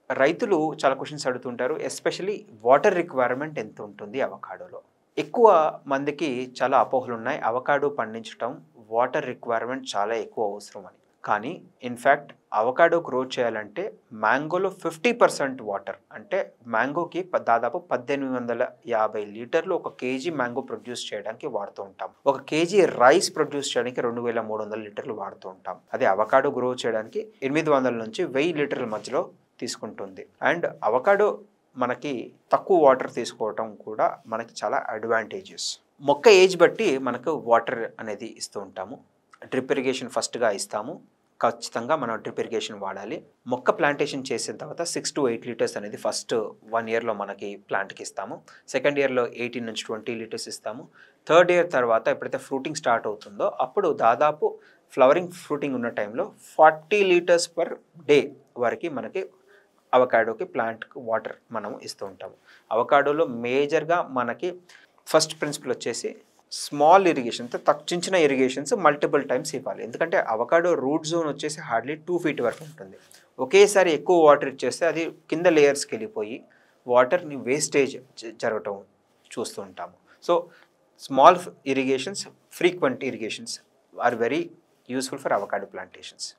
రైతులు చాలా క్వెషన్స్ అడుగుతుంటారు. ఎస్పెషల్లీ వాటర్ రిక్వైర్మెంట్ ఎంత ఉంటుంది అవకాడోలో? ఎక్కువ మందికి చాలా అపోహలున్నాయి. అవకాడో పండించటం వాటర్ రిక్వైర్మెంట్ చాలా ఎక్కువ అవసరం అని. కానీ ఇన్‌ఫాక్ట్ అవకాడో గ్రో చేయాలంటే మ్యాంగోలో 50% వాటర్ అంటే మ్యాంగోకి దాదాపు 1850 లీటర్లు ఒక కేజీ మ్యాంగో ప్రొడ్యూస్ చేయడానికి వాడుతూ ఉంటాం. ఒక కేజీ రైస్ ప్రొడ్యూస్ చేయడానికి 2300 లీటర్లు వాడుతూ ఉంటాం. అదే అవకాడో గ్రో చేయడానికి 800 నుంచి 1000 లీటర్ల మధ్యలో తీసుకుంటుంది. అండ్ అవకాడో మనకి తక్కువ వాటర్ తీసుకోవటం కూడా మనకి చాలా అడ్వాంటేజెస్. మొక్క ఏజ్ బట్టి మనకు వాటర్ అనేది ఇస్తూ ఉంటాము. డ్రిప్ ఇరిగేషన్ ఫస్ట్‌గా ఇస్తాము. ఖచ్చితంగా మనం డ్రిప్ ఇరిగేషన్ వాడాలి. మొక్క ప్లాంటేషన్ చేసిన తర్వాత 6-8 లీటర్స్ అనేది ఫస్ట్ 1 ఇయర్‌లో మనకి ప్లాంట్‌కి ఇస్తాము. సెకండ్ ఇయర్‌లో 18-20 లీటర్స్ ఇస్తాము. థర్డ్ ఇయర్ తర్వాత ఎప్పుడైతే ఫ్రూటింగ్ స్టార్ట్ అవుతుందో అప్పుడు దాదాపు ఫ్రూటింగ్ ఉన్న టైంలో 40 లీటర్స్ పర్ డే వరకి మనకి అవకాడోకి ప్లాంట్‌కి వాటర్ మనం ఇస్తూ ఉంటాము. అవకాడోలో మేజర్‌గా మనకి ఫస్ట్ ప్రిన్సిపల్ వచ్చేసి స్మాల్ ఇరిగేషన్ చిన్న చిన్న ఇరిగేషన్స్ మల్టిపుల్ టైమ్స్ ఇవ్వాలి. ఎందుకంటే అవకాడో రూట్ జోన్ వచ్చేసి హార్డ్లీ 2 ఫీట్ వరకు ఉంటుంది. ఒకేసారి ఎక్కువ వాటర్ ఇచ్చేస్తే అది కింద లేయర్స్కి వెళ్ళిపోయి వాటర్ని వేస్టేజ్ జరగటం చూస్తూ ఉంటాము. So small irrigations, frequent irrigations are very useful for avocado plantations.